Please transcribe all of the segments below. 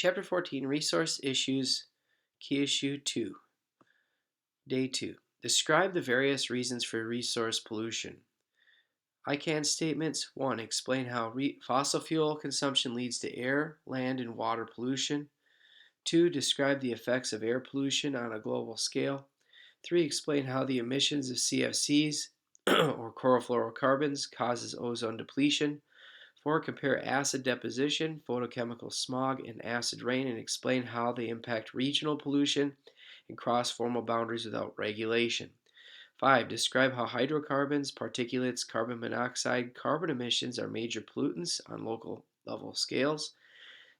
Chapter 14, Resource Issues, Key Issue 2, Day 2. Describe the various reasons for resource pollution. I can statements. 1. Explain how fossil fuel consumption leads to air, land, and water pollution. 2. Describe the effects of air pollution on a global scale. 3. Explain how the emissions of CFCs, or chlorofluorocarbons, causes ozone depletion. 4. Compare acid deposition, photochemical smog, and acid rain and explain how they impact regional pollution and cross formal boundaries without regulation. 5. Describe how hydrocarbons, particulates, carbon monoxide, carbon emissions are major pollutants on local level scales.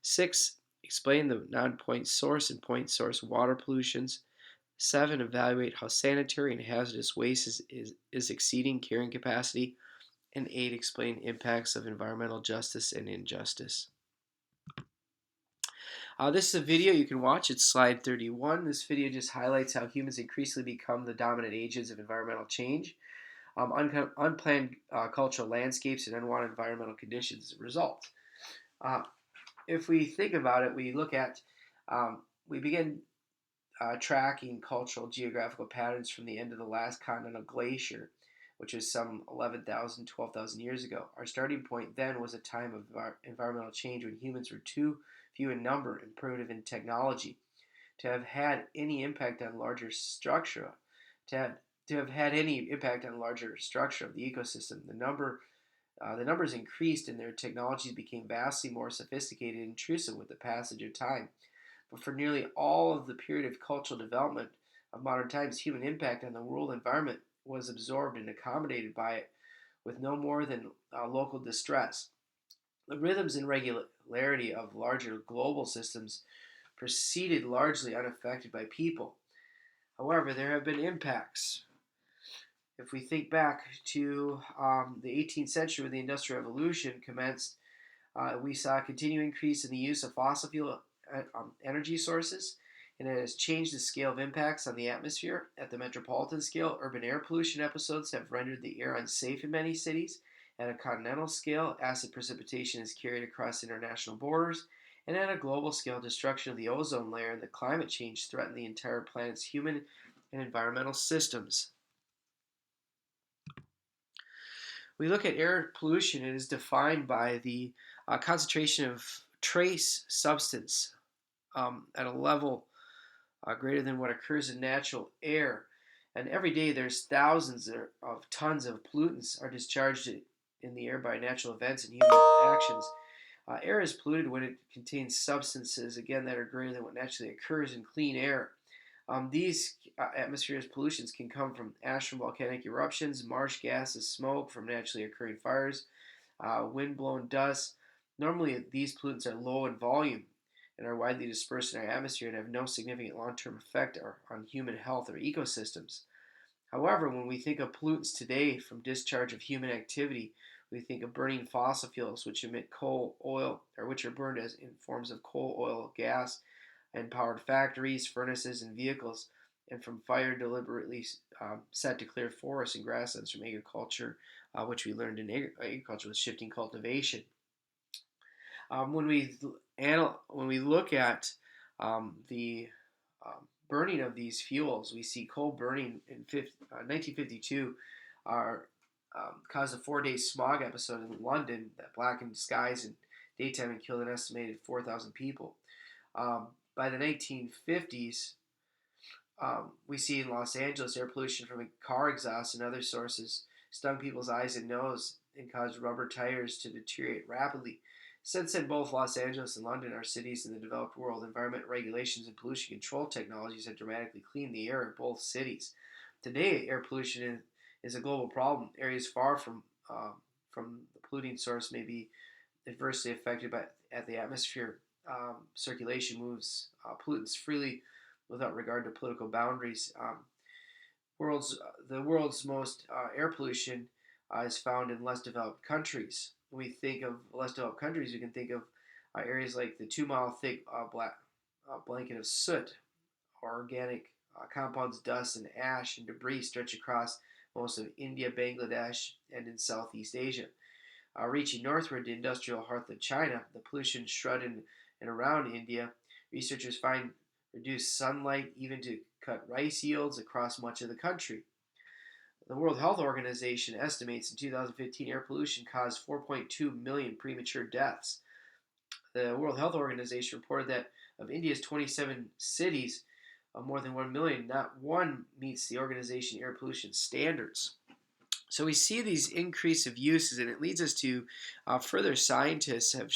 6. Explain the non-point source and point source water pollutions. 7. Evaluate how sanitary and hazardous waste is exceeding carrying capacity. And 8. Explain impacts of environmental justice and injustice. This is a video you can watch. It's slide 31. This video just highlights how humans increasingly become the dominant agents of environmental change, unplanned cultural landscapes, and unwanted environmental conditions as a result. If we think about it, we look at, we begin tracking cultural geographical patterns from the end of the last continental glacier, which was some 11,000, 12,000 years ago. Our starting point then was a time of environmental change when humans were too few in number and primitive in technology to have had any impact on larger structure, to have had any impact on larger structure of the ecosystem. The numbers increased and their technologies became vastly more sophisticated and intrusive with the passage of time. But for nearly all of the period of cultural development of modern times, human impact on the world environment was absorbed and accommodated by it with no more than local distress. The rhythms and regularity of larger global systems proceeded largely unaffected by people. However, there have been impacts. If we think back to the 18th century when the Industrial Revolution commenced, we saw a continuing increase in the use of fossil fuel energy sources, and it has changed the scale of impacts on the atmosphere. At the metropolitan scale, urban air pollution episodes have rendered the air unsafe in many cities. At a continental scale, acid precipitation is carried across international borders. And at a global scale, destruction of the ozone layer and the climate change threaten the entire planet's human and environmental systems. We look at air pollution. It is defined by the concentration of trace substance at a level greater than what occurs in natural air. And every day there's thousands of tons of pollutants are discharged in the air by natural events and human actions. Air is polluted when it contains substances, again, that are greater than what naturally occurs in clean air. These atmospheric pollutions can come from ash from volcanic eruptions, marsh gases, smoke from naturally occurring fires, wind-blown dust. Normally, these pollutants are low in volume and are widely dispersed in our atmosphere and have no significant long-term effect on human health or ecosystems. However, when we think of pollutants today from discharge of human activity, we think of burning fossil fuels, which emit coal, oil, or which are burned as in forms of coal, oil, gas, and powered factories, furnaces, and vehicles, and from fire deliberately set to clear forests and grasslands from agriculture, which we learned in agriculture with shifting cultivation. When we look at the burning of these fuels, we see coal burning in 1952 caused a 4-day smog episode in London that blackened skies in daytime and killed an estimated 4,000 people. By the 1950s, we see in Los Angeles air pollution from car exhaust and other sources stung people's eyes and nose and caused rubber tires to deteriorate rapidly. Since then, both Los Angeles and London are cities in the developed world. Environment regulations and pollution control technologies have dramatically cleaned the air in both cities. Today, air pollution is a global problem. Areas far from the polluting source may be adversely affected by the atmosphere. Circulation moves pollutants freely without regard to political boundaries. The world's most air pollution is found in less developed countries. When we think of less developed countries, we can think of areas like the 2-mile thick blanket of soot, or organic compounds, dust, and ash and debris stretch across most of India, Bangladesh, and in Southeast Asia. Reaching northward to industrial heartland China, the pollution shrouded and around India. Researchers find reduced sunlight even to cut rice yields across much of the country. The World Health Organization estimates in 2015 air pollution caused 4.2 million premature deaths. The World Health Organization reported that of India's 27 cities, of more than 1 million, not one meets the organization air pollution standards. So we see these increase of uses, and it leads us to further scientists have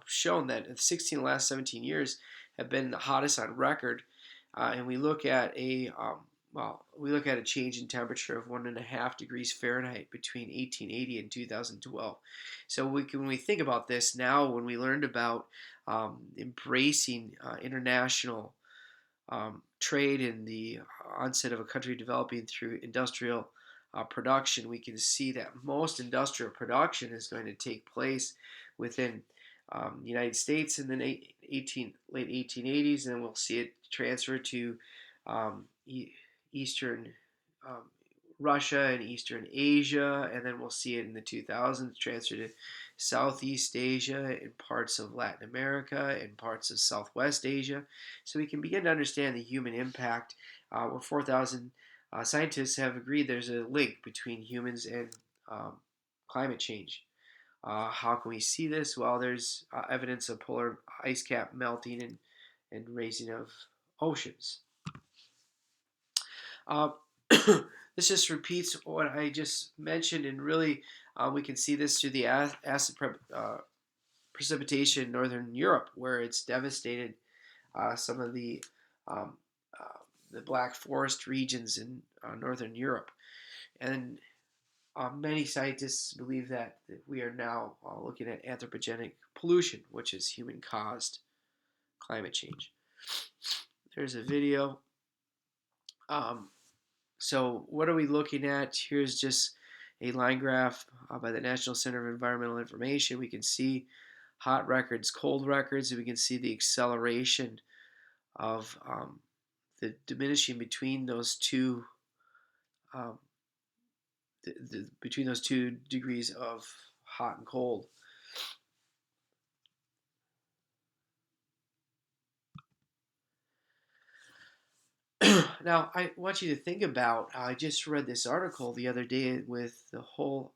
shown that the last 17 years have been the hottest on record, and we look at a change in temperature of 1.5 degrees Fahrenheit between 1880 and 2012. So when we think about this now, when we learned about embracing international trade and the onset of a country developing through industrial production, we can see that most industrial production is going to take place within the United States in the late 1880s, and then we'll see it transfer to Eastern um, Russia and Eastern Asia, and then we'll see it in the 2000s transfer to Southeast Asia and parts of Latin America and parts of Southwest Asia. So we can begin to understand the human impact. Where 4,000 scientists have agreed there's a link between humans and climate change. How can we see this? Well, there's evidence of polar ice cap melting and raising of oceans. Uh, this just repeats what I just mentioned, and really we can see this through the acid precipitation in northern Europe, where it's devastated some of um, the Black Forest regions in northern Europe. And many scientists believe that we are now looking at anthropogenic pollution, which is human-caused climate change. There's a video. So what are we looking at? Here's just a line graph by the National Center of Environmental Information. We can see hot records, cold records, and we can see the acceleration of the diminishing between those two um, between those 2 degrees of hot and cold. Now, I want you to think about, I just read this article the other day with the whole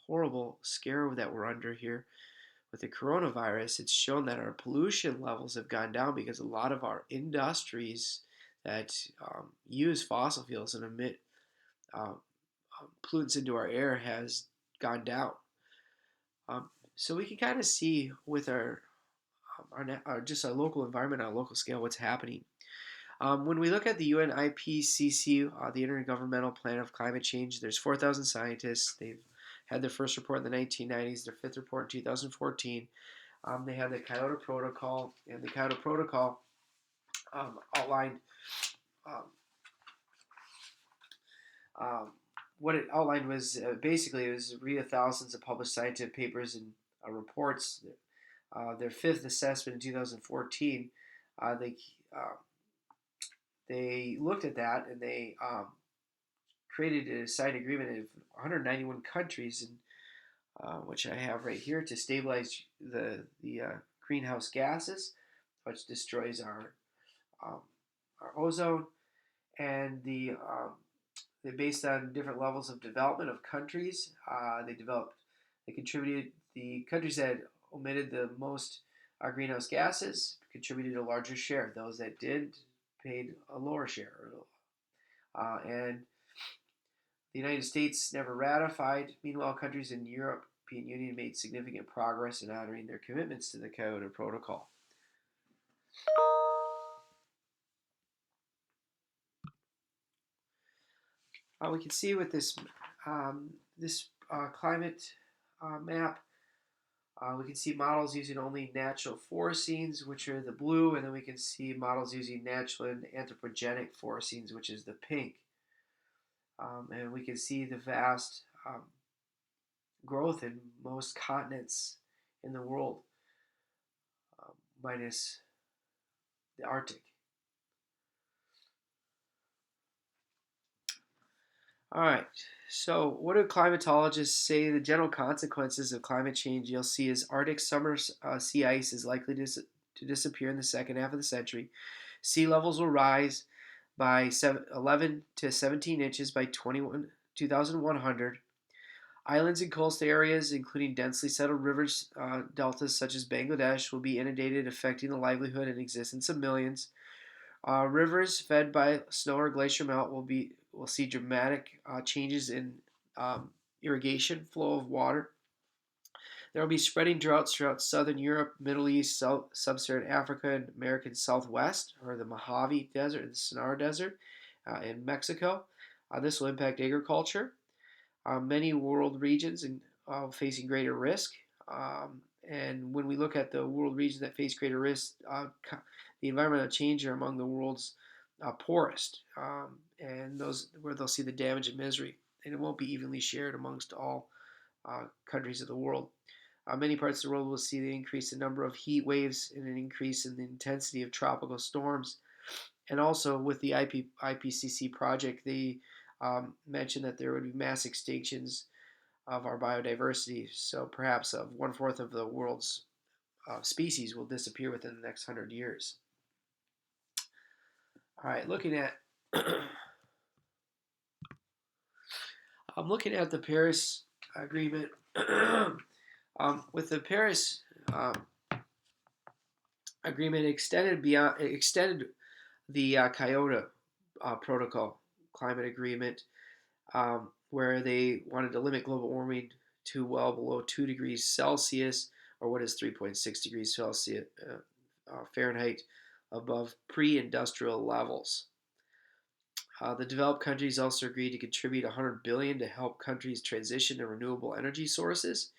horrible scare that we're under here with the coronavirus. It's shown that our pollution levels have gone down because a lot of our industries that use fossil fuels and emit pollutants into our air has gone down. So we can kind of see with just our local environment on a local scale what's happening. When we look at the UN IPCC, the Intergovernmental Plan of Climate Change, there's 4,000 scientists. They've had their first report in the 1990s, their fifth report in 2014. They have the Kyoto Protocol, and the Kyoto Protocol outlined what it outlined was basically it was read thousands of published scientific papers and reports. Their fifth assessment in 2014, they looked at that and they created a side agreement of 191 countries, and which I have right here, to stabilize the greenhouse gases, which destroys our ozone, and they're based on different levels of development of countries. They contributed, the countries that omitted the most greenhouse gases contributed a larger share. Those that did paid a lower share. And the United States never ratified. Meanwhile, countries in the European Union made significant progress in honoring their commitments to the Kyoto Protocol. We can see with this climate map, we can see models using only natural forcings, which are the blue, and then we can see models using natural and anthropogenic forcings, which is the pink. And we can see the vast growth in most continents in the world, minus the Arctic. All right, so what do climatologists say the general consequences of climate change you'll see is Arctic summer sea ice is likely to to disappear in the second half of the century. Sea levels will rise by 11 to 17 inches by 2100. Islands and coast areas, including densely settled rivers deltas such as Bangladesh, will be inundated, affecting the livelihood and existence of millions. Rivers fed by snow or glacier melt will see dramatic changes in irrigation flow of water. There will be spreading droughts throughout southern Europe, Middle East, sub-Saharan Africa, and American Southwest, or the Mojave Desert and the Sonora Desert in Mexico. This will impact agriculture. Many world regions facing greater risk. And when we look at the world regions that face greater risk, the environmental change are among the world's poorest, and those where they'll see the damage and misery, and it won't be evenly shared amongst all countries of the world. Many parts of the world will see the increase in number of heat waves and an increase in the intensity of tropical storms. And also with the IPCC project, they mentioned that there would be mass extinctions of our biodiversity. So perhaps one-fourth of the world's species will disappear within the next 100 years. All right, I'm looking at the Paris Agreement. With the Paris Agreement extended the Kyoto Protocol climate agreement, where they wanted to limit global warming to well below 2 degrees Celsius, or what is 3.6 degrees Celsius Fahrenheit, above pre-industrial levels. The developed countries also agreed to contribute $100 billion to help countries transition to renewable energy sources.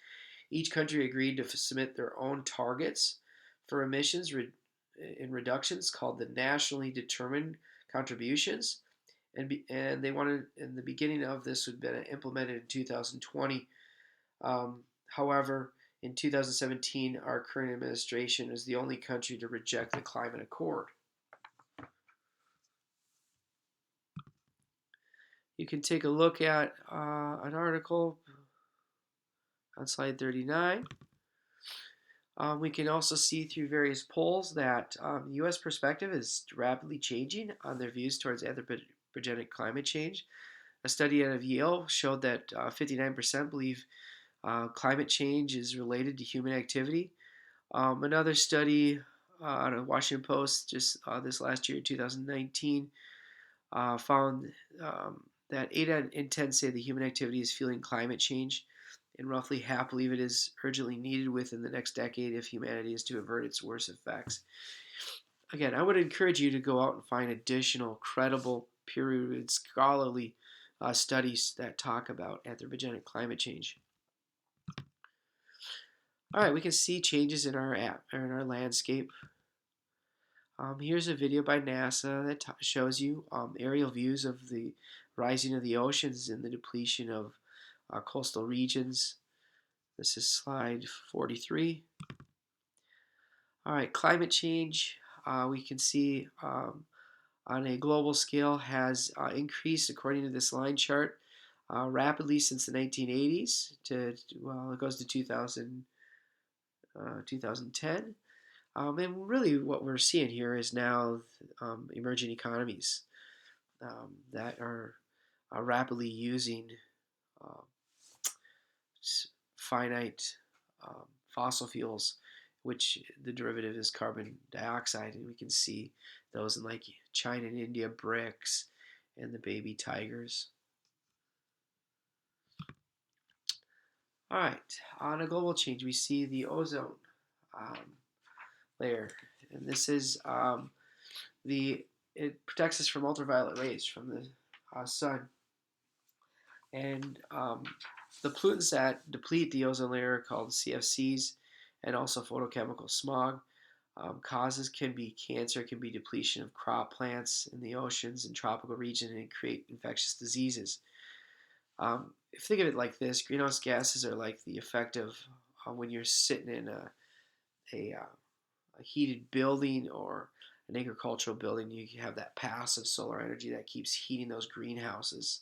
Each country agreed to submit their own targets for emissions in reductions called the nationally determined contributions, and they wanted, in the beginning of this, would have been implemented in 2020. However, in 2017, our current administration is the only country to reject the climate accord. You can take a look at an article on slide 39. We can also see through various polls that the U.S. perspective is rapidly changing on their views towards anthropogenic climate change. A study out of Yale showed that 59% believe climate change is related to human activity. Another study out of Washington Post just this last year, 2019, found that 8 out of 10 say that human activity is fueling climate change, and roughly half believe it is urgently needed within the next decade if humanity is to avert its worst effects. Again, I would encourage you to go out and find additional credible, peer-reviewed, scholarly studies that talk about anthropogenic climate change. All right, we can see changes in our landscape. Here's a video by NASA that shows you aerial views of the rising of the oceans and the depletion of coastal regions. This is slide 43. All right, climate change, we can see on a global scale has increased, according to this line chart, rapidly since the 1980s well, it goes to 2010. And really what we're seeing here is now emerging economies that are rapidly using finite fossil fuels, which the derivative is carbon dioxide, and we can see those in like China and India, BRICS, and the baby tigers. All right, on a global change, we see the ozone layer, and this is it protects us from ultraviolet rays from the sun, and the pollutants that deplete the ozone layer are called CFCs, and also photochemical smog. Causes can be cancer, can be depletion of crop plants in the oceans and tropical regions, and create infectious diseases. If you think of it like this, greenhouse gases are like the effect of when you're sitting in a heated building or an agricultural building, you have that passive solar energy that keeps heating those greenhouses.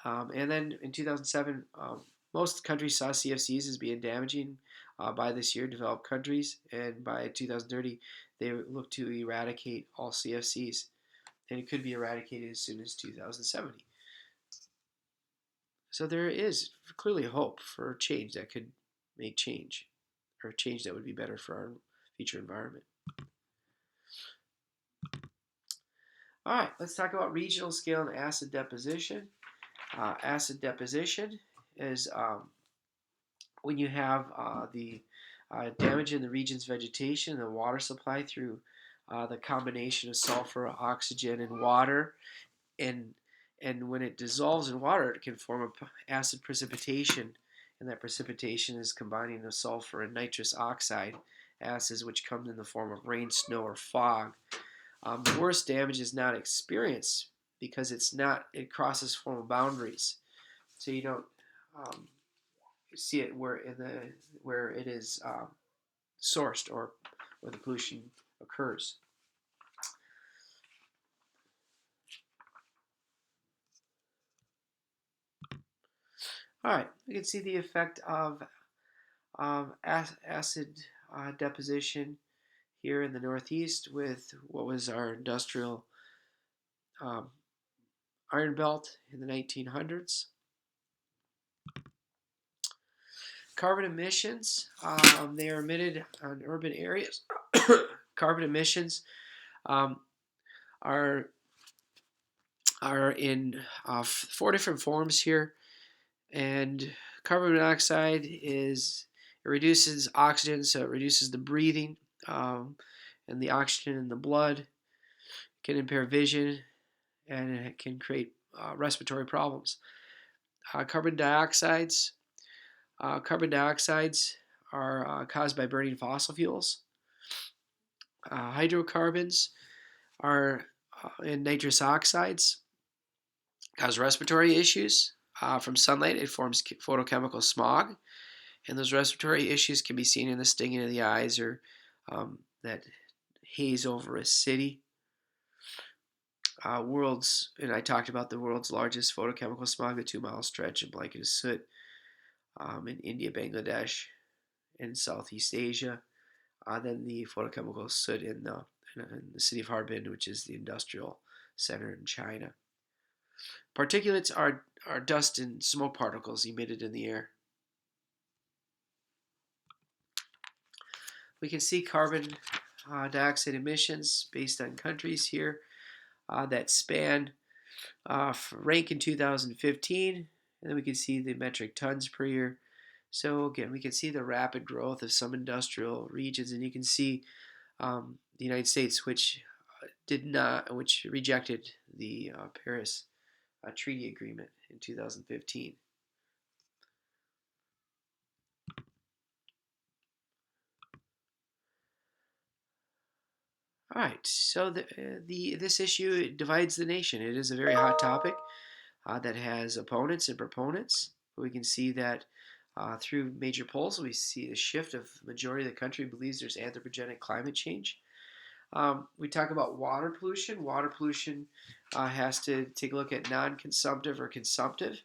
And then in 2007, Most countries saw CFCs as being damaging by this year, developed countries, and by 2030, they look to eradicate all CFCs, and it could be eradicated as soon as 2070. So there is clearly hope for change that could make change, or change that would be better for our future environment. All right, let's talk about regional scale and acid deposition. Acid deposition is when you have the damage in the region's vegetation and the water supply through the combination of sulfur, oxygen, and water, and when it dissolves in water, it can form acid precipitation, and that precipitation is combining the sulfur and nitrous oxide acids, which come in the form of rain, snow, or fog. The worst damage is not experienced because it crosses formal boundaries, so you don't see it where it is sourced or where the pollution occurs. All right, we can see the effect of acid deposition here in the Northeast with what was our industrial um, iron belt in the 1900s. Carbon emissions, they are emitted on urban areas. Carbon emissions um, are in 4 different forms here, and carbon monoxide it reduces oxygen, so it reduces the breathing, and the oxygen in the blood. It can impair vision, and it can create respiratory problems. Carbon dioxides are caused by burning fossil fuels. Hydrocarbons are and nitrous oxides cause respiratory issues. From sunlight, it forms photochemical smog, and those respiratory issues can be seen in the stinging of the eyes or that haze over a city. And I talked about the world's largest photochemical smog, the 2-mile stretch of blanket of soot in India, Bangladesh, and Southeast Asia. Then the photochemical soot in the city of Harbin, which is the industrial center in China. Particulates are dust and smoke particles emitted in the air. We can see carbon dioxide emissions based on countries here that span rank in 2015, and then we can see the metric tons per year. So again, we can see the rapid growth of some industrial regions, and you can see the United States, which rejected the Paris Treaty Agreement in 2015. All right, so this issue divides the nation. It is a very hot topic that has opponents and proponents. We can see that through major polls, we see a shift of the majority of the country believes there's anthropogenic climate change. We talk about water pollution. Water pollution has to take a look at non-consumptive or consumptive.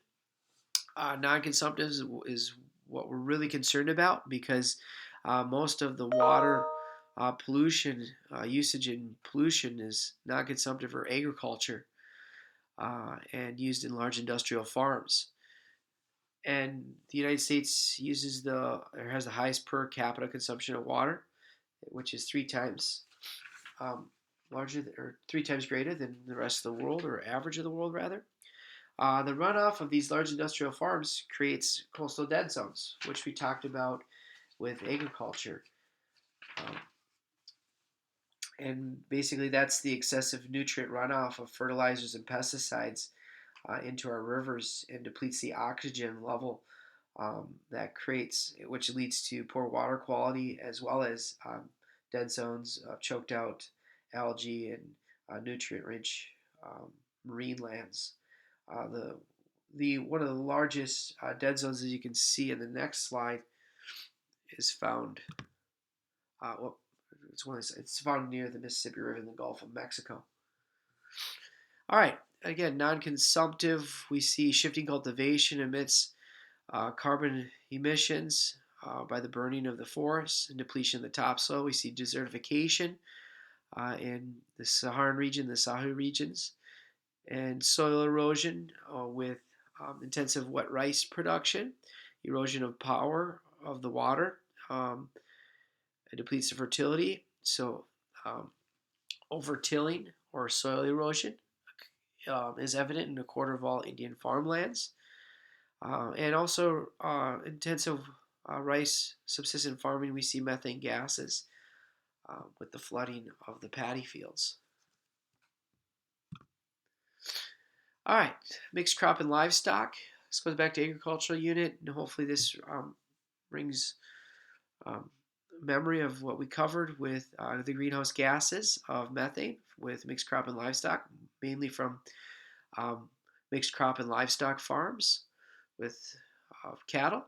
Non-consumptive is what we're really concerned about because most of the water pollution usage in pollution is non-consumptive or agriculture and used in large industrial farms. And the United States has the highest per capita consumption of water, which is 3 times larger or 3 times greater than the rest of the world, or average of the world rather. The runoff of these large industrial farms creates coastal dead zones, which we talked about with agriculture. And basically that's the excessive nutrient runoff of fertilizers and pesticides into our rivers and depletes the oxygen level which leads to poor water quality as well as dead zones, choked out algae, and nutrient-rich marine lands. One of the largest dead zones, as you can see in the next slide, is found. It's found near the Mississippi River in the Gulf of Mexico. All right, again, non-consumptive. We see shifting cultivation emits Carbon emissions by the burning of the forests and depletion of the topsoil. We see desertification in the Saharan region, the Sahel regions, and soil erosion with intensive wet rice production, erosion of power of the water, it depletes the fertility. So, overtilling or soil erosion is evident in a quarter of all Indian farmlands. And also intensive rice subsistence farming, we see methane gases with the flooding of the paddy fields. All right, mixed crop and livestock. This goes back to agricultural unit, and hopefully this brings um, memory of what we covered with the greenhouse gases of methane with mixed crop and livestock, mainly from mixed crop and livestock farms with cattle.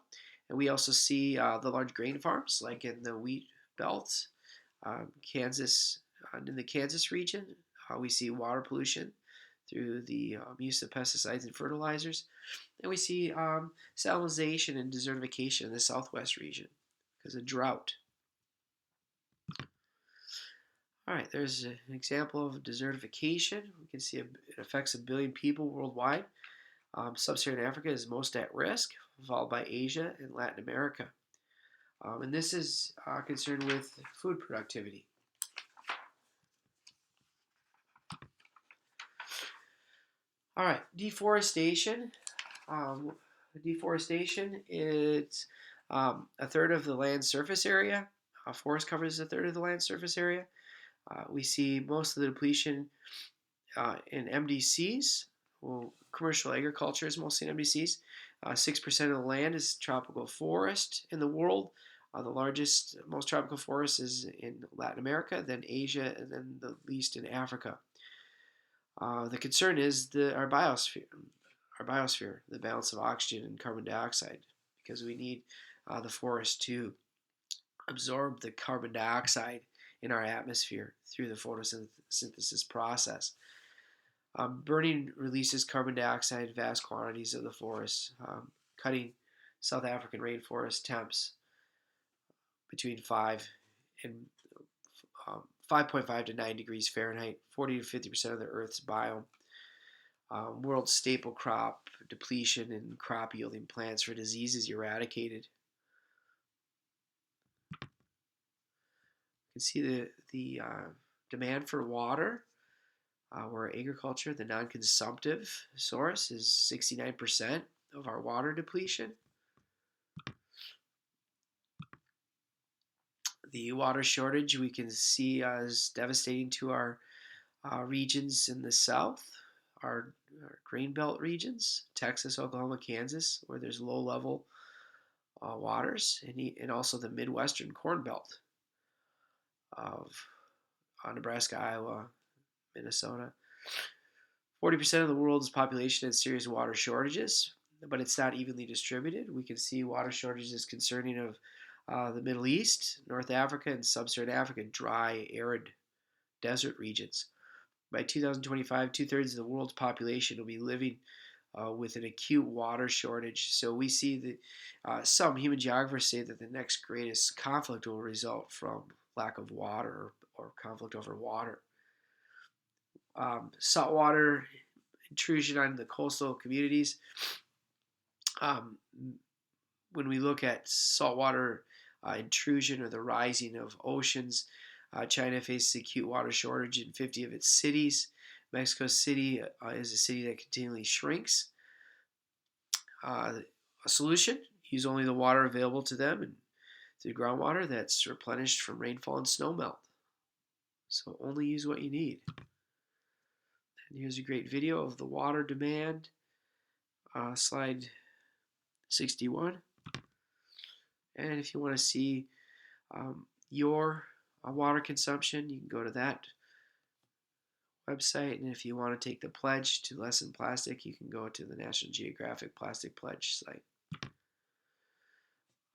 And we also see the large grain farms, like in the wheat belt, Kansas, in the Kansas region. We see water pollution through the use of pesticides and fertilizers. And we see salinization and desertification in the southwest region because of drought. All right, there's an example of desertification. We can see it affects 1 billion people worldwide. Sub-Saharan Africa is most at risk, followed by Asia and Latin America. And this is concerned with food productivity. All right, deforestation. Deforestation is a third of the land surface area. Forest covers a third of the land surface area. We see most of the depletion in MDCs. Well, commercial agriculture is mostly in MDCs. 6% of the land is tropical forest in the world. The largest, most tropical forest is in Latin America, then Asia, and then the least in Africa. The concern is our biosphere, the balance of oxygen and carbon dioxide, because we need the forest to absorb the carbon dioxide in our atmosphere through the photosynthesis process. Burning releases carbon dioxide in vast quantities of the forest, cutting South African rainforest temps between 5.5 to 9 degrees Fahrenheit, 40 to 50% of the Earth's biome. World staple crop depletion and crop yielding plants for diseases eradicated. You can see the demand for water, where agriculture, the non-consumptive source, is 69% of our water depletion. The water shortage we can see is devastating to our regions in the south, our grain belt regions, Texas, Oklahoma, Kansas, where there's low-level waters, and also the Midwestern Corn Belt of Nebraska, Iowa, Minnesota. 40% of the world's population has serious water shortages, but it's not evenly distributed. We can see water shortages concerning of the Middle East, North Africa, and Sub-Saharan Africa, dry, arid desert regions. By 2025, two-thirds of the world's population will be living with an acute water shortage. So we see that some human geographers say that the next greatest conflict will result from lack of water or conflict over water. Saltwater intrusion on the coastal communities. When we look at saltwater intrusion or the rising of oceans, China faces acute water shortage in 50 of its cities. Mexico City is a city that continually shrinks. A solution: use only the water available to them and through groundwater that's replenished from rainfall and snowmelt. So only use what you need. And here's a great video of the water demand, slide 61. And if you want to see your water consumption, you can go to that website. And if you want to take the pledge to lessen plastic, you can go to the National Geographic Plastic Pledge site.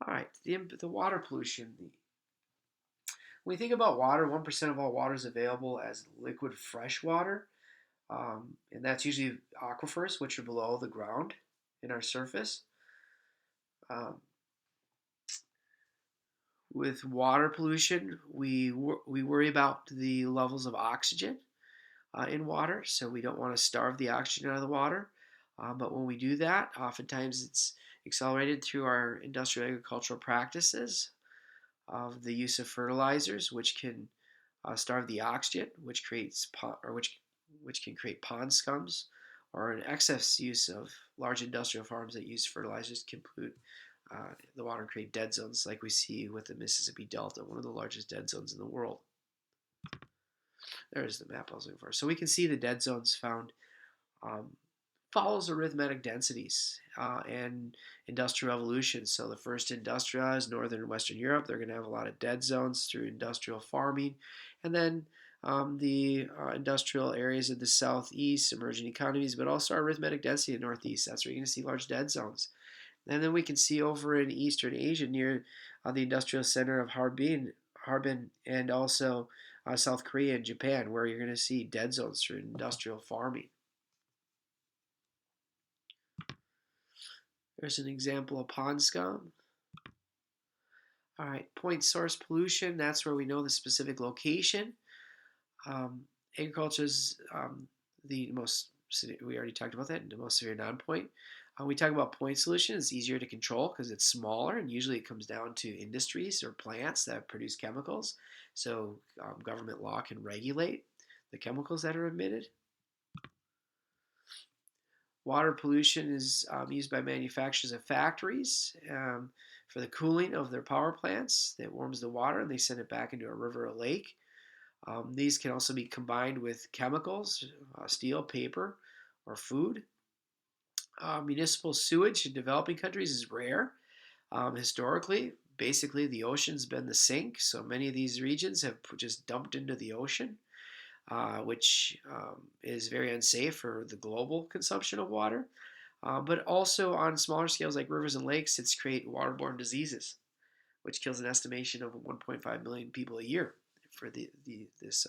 All right, the water pollution. When we think about water, 1% of all water is available as liquid fresh water. And that's usually aquifers, which are below the ground in our surface. Um, with water pollution, we worry about the levels of oxygen in water, so we don't want to starve the oxygen out of the water. But when we do that, oftentimes it's accelerated through our industrial agricultural practices of the use of fertilizers, which can starve the oxygen, which creates which can create pond scums, or an excess use of large industrial farms that use fertilizers can pollute the water and create dead zones, like we see with the Mississippi Delta, one of the largest dead zones in the world. There's the map I was looking for. So we can see the dead zones found um, follows arithmetic densities and industrial evolution. So the first industrialized northern and western Europe, they're going to have a lot of dead zones through industrial farming, and then the industrial areas of the southeast, emerging economies, but also arithmetic density in the northeast. That's where you're going to see large dead zones. And then we can see over in Eastern Asia near the industrial center of Harbin and also South Korea and Japan, where you're going to see dead zones through industrial farming. There's an example of pond scum. All right, point source pollution, that's where we know the specific location. Um, Agriculture is the most, we already talked about that, the most severe non-point. We talk about point solution, it's easier to control because it's smaller, and usually it comes down to industries or plants that produce chemicals. So government law can regulate the chemicals that are emitted. Water pollution is used by manufacturers at factories for the cooling of their power plants. That warms the water and they send it back into a river or lake. These can also be combined with chemicals, steel, paper, or food. Municipal sewage in developing countries is rare. Historically, basically, the ocean's been the sink, so many of these regions have just dumped into the ocean, which is very unsafe for the global consumption of water. But also on smaller scales like rivers and lakes, it's create waterborne diseases, which kills an estimation of 1.5 million people a year for this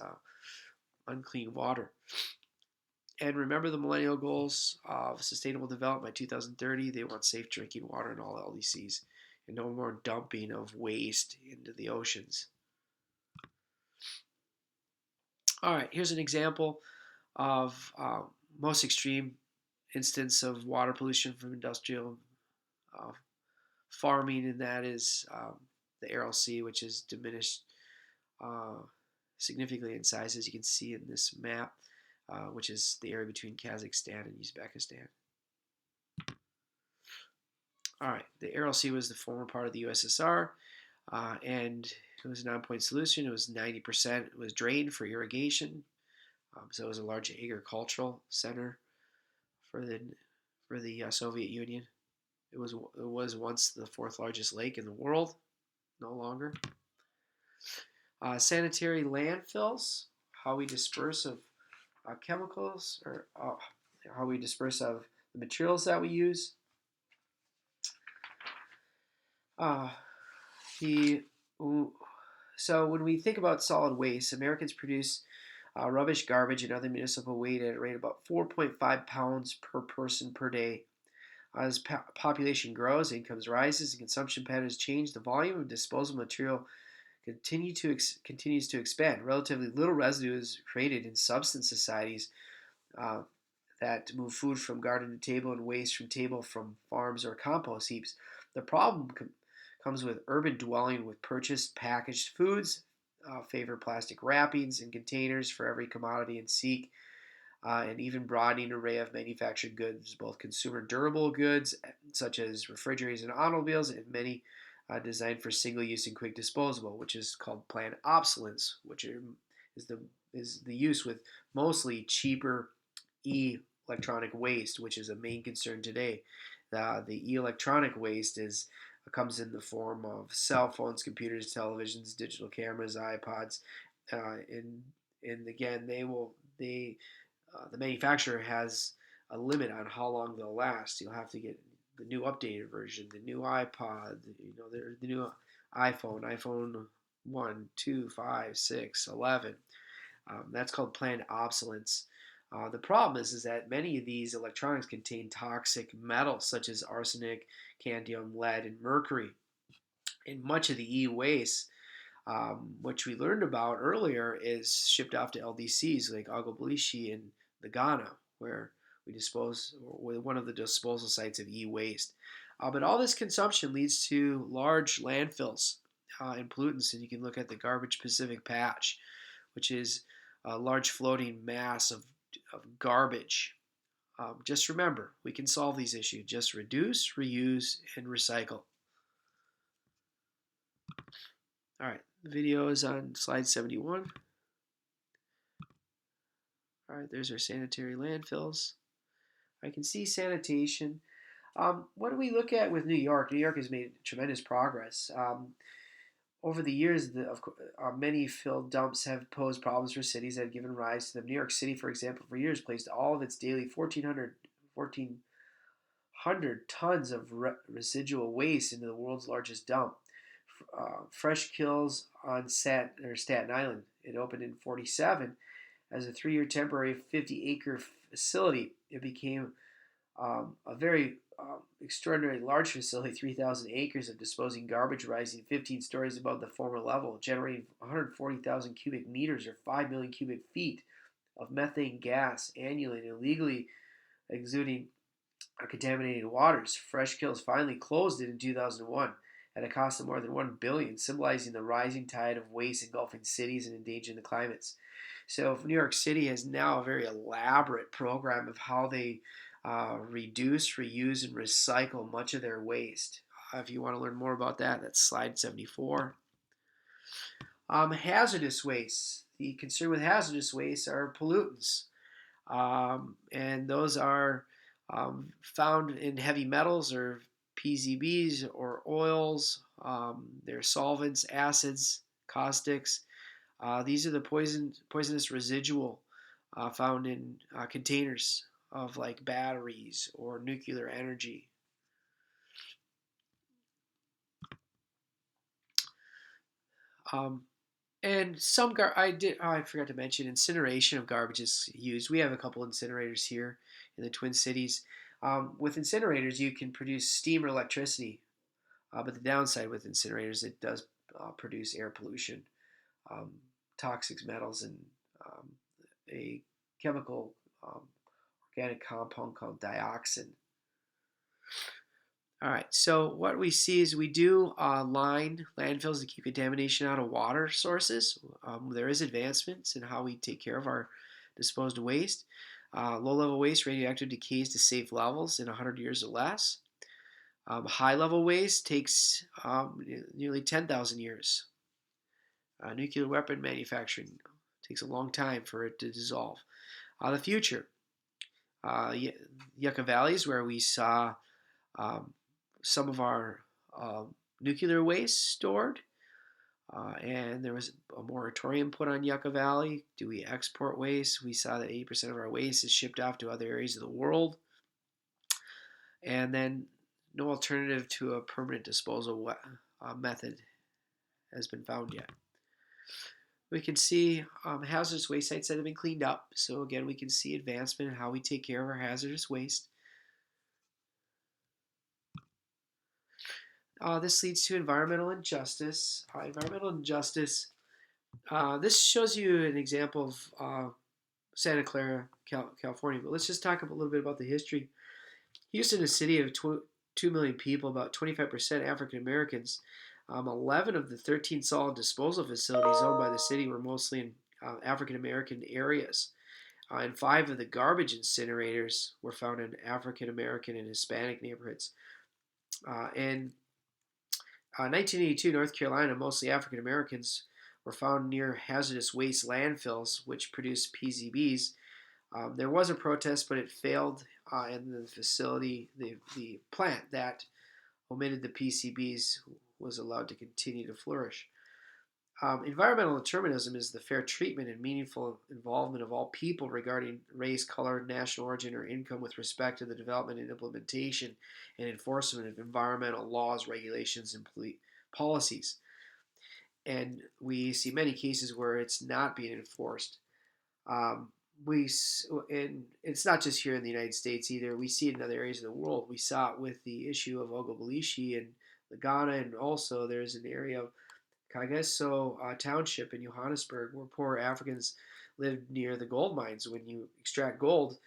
unclean water. And remember the millennial goals of sustainable development by 2030. They want safe drinking water in all LDCs and no more dumping of waste into the oceans. All right, here's an example of most extreme instance of water pollution from industrial uh, farming, and that is the Aral Sea, which is diminished uh, significantly in size, as you can see in this map, which is the area between Kazakhstan and Uzbekistan. All right, the Aral Sea was the former part of the USSR, and it was a non-point solution. It was 90% was drained for irrigation, so it was a large agricultural center for the Soviet Union. It was once the fourth largest lake in the world, no longer. Sanitary landfills, how we disperse of chemicals, or how we disperse of the materials that we use. Uh, the So when we think about solid waste, Americans produce rubbish, garbage, and other municipal waste at a rate of about 4.5 pounds per person per day. As population grows, incomes rises, and consumption patterns change, the volume of disposable material continues to expand. Relatively little residue is created in substance societies uh, that move food from garden to table and waste from table from farms or compost heaps. The problem comes with urban dwelling with purchased packaged foods, favor plastic wrappings and containers for every commodity and seek an even broadening array of manufactured goods, both consumer durable goods such as refrigerators and automobiles, and many designed for single use and quick disposable, which is called planned obsolescence, which is the use with mostly cheaper electronic waste, which is a main concern today. The electronic waste comes in the form of cell phones, computers, televisions, digital cameras, iPods, and again the manufacturer has a limit on how long they'll last. You'll have to get the new updated version, the new iPod, the new iPhone 1, 2, 5, 6, 11. That's called planned obsolescence. The problem is that many of these electronics contain toxic metals such as arsenic, cadmium, lead, and mercury. And much of the e-waste, which we learned about earlier, is shipped off to LDCs like Agbogbloshie in the Ghana, where we dispose, with one of the disposal sites of e-waste. But all this consumption leads to large landfills and pollutants, and you can look at the Garbage Pacific Patch, which is a large floating mass of garbage. Just remember, we can solve these issues. Just reduce, reuse, and recycle. All right, the video is on slide 71. All right, there's our sanitary landfills. I can see sanitation. What do we look at with New York? New York has made tremendous progress. Over the years, many filled dumps have posed problems for cities that have given rise to them. New York City, for example, for years placed all of its daily 1,400 tons of residual waste into the world's largest dump. Fresh Kills on Staten Island. It opened in 47 as a 3-year temporary 50-acre facility. It became a very extraordinary large facility, 3,000 acres of disposing garbage, rising 15 stories above the former level, generating 140,000 cubic meters or 5 million cubic feet of methane gas annually, and illegally exuding contaminated waters. Fresh Kills finally closed it in 2001 at a cost of more than $1 billion, symbolizing the rising tide of waste engulfing cities and endangering the climates. So New York City has now a very elaborate program of how they reduce, reuse, and recycle much of their waste. If you want to learn more about that, that's slide 74. Hazardous waste. The concern with hazardous waste are pollutants, and those are found in heavy metals or PCBs or oils. They're solvents, acids, caustics. These are the poisonous residual found in containers of like batteries or nuclear energy. And some I forgot to mention incineration of garbage is used. We have a couple incinerators here in the Twin Cities. With incinerators, you can produce steam or electricity, but the downside with incinerators, it does produce air pollution, toxic metals, and a chemical organic compound called dioxin. All right, so what we see is we do line landfills to keep contamination out of water sources. There is advancements in how we take care of our disposed waste. Low-level waste radioactive decays to safe levels in 100 years or less. High-level waste takes nearly 10,000 years. Nuclear weapon manufacturing takes a long time for it to dissolve. The future. Yucca Valley is where we saw some of our nuclear waste stored, and there was a moratorium put on Yucca Valley. Do we export waste? We saw that 80% of our waste is shipped off to other areas of the world, and then no alternative to a permanent disposal method has been found yet. We can see hazardous waste sites that have been cleaned up. So again, we can see advancement in how we take care of our hazardous waste. This leads to environmental injustice. This shows you an example of Santa Clara, California. But let's just talk a little bit about the history. Houston is a city of 2 million people, about 25% African Americans. 11 of the 13 solid disposal facilities owned by the city were mostly in African American areas. And 5 of the garbage incinerators were found in African American and Hispanic neighborhoods. In 1982, North Carolina, mostly African Americans, were found near hazardous waste landfills, which produced PCBs. There was a protest, but it failed, and the facility, the plant that omitted the PCBs, was allowed to continue to flourish. Environmental determinism is the fair treatment and meaningful involvement of all people regarding race, color, national origin, or income with respect to the development and implementation and enforcement of environmental laws, regulations, and policies. And we see many cases where it's not being enforced. and it's not just here in the United States either. We see it in other areas of the world. We saw it with the issue of Ogbolishi and Ghana, and also there's an area of Kageso Township in Johannesburg where poor Africans lived near the gold mines. When you extract gold,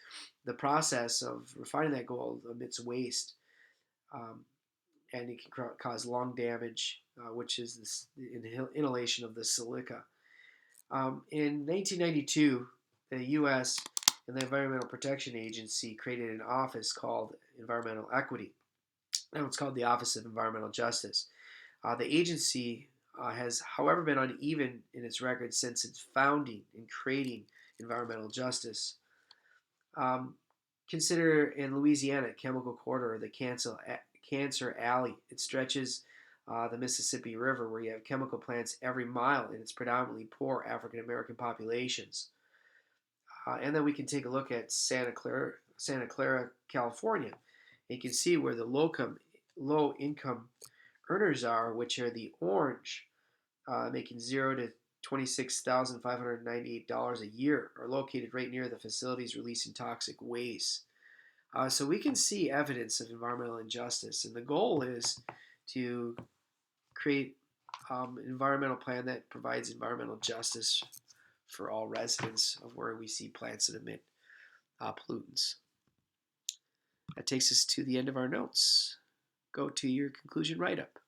the process of refining that gold emits waste, um, and it can cause lung damage, which is this, the inhalation of the silica. In 1992, the U.S. and the Environmental Protection Agency created an office called Environmental Equity. Now it's called the Office of Environmental Justice. The agency has, however, been uneven in its record since its founding in creating environmental justice. Um, Consider in Louisiana, Chemical Corridor, the Cancer Alley. It stretches the Mississippi River, where you have chemical plants every mile, and it's predominantly poor African American populations. And then we can take a look at Santa Clara, California. You can see where the low income earners are, which are the orange, making $0 to $26,598 a year, are located right near the facilities releasing toxic waste. So we can see evidence of environmental injustice, and the goal is to create an environmental plan that provides environmental justice for all residents of where we see plants that emit pollutants. That takes us to the end of our notes. Go to your conclusion write-up.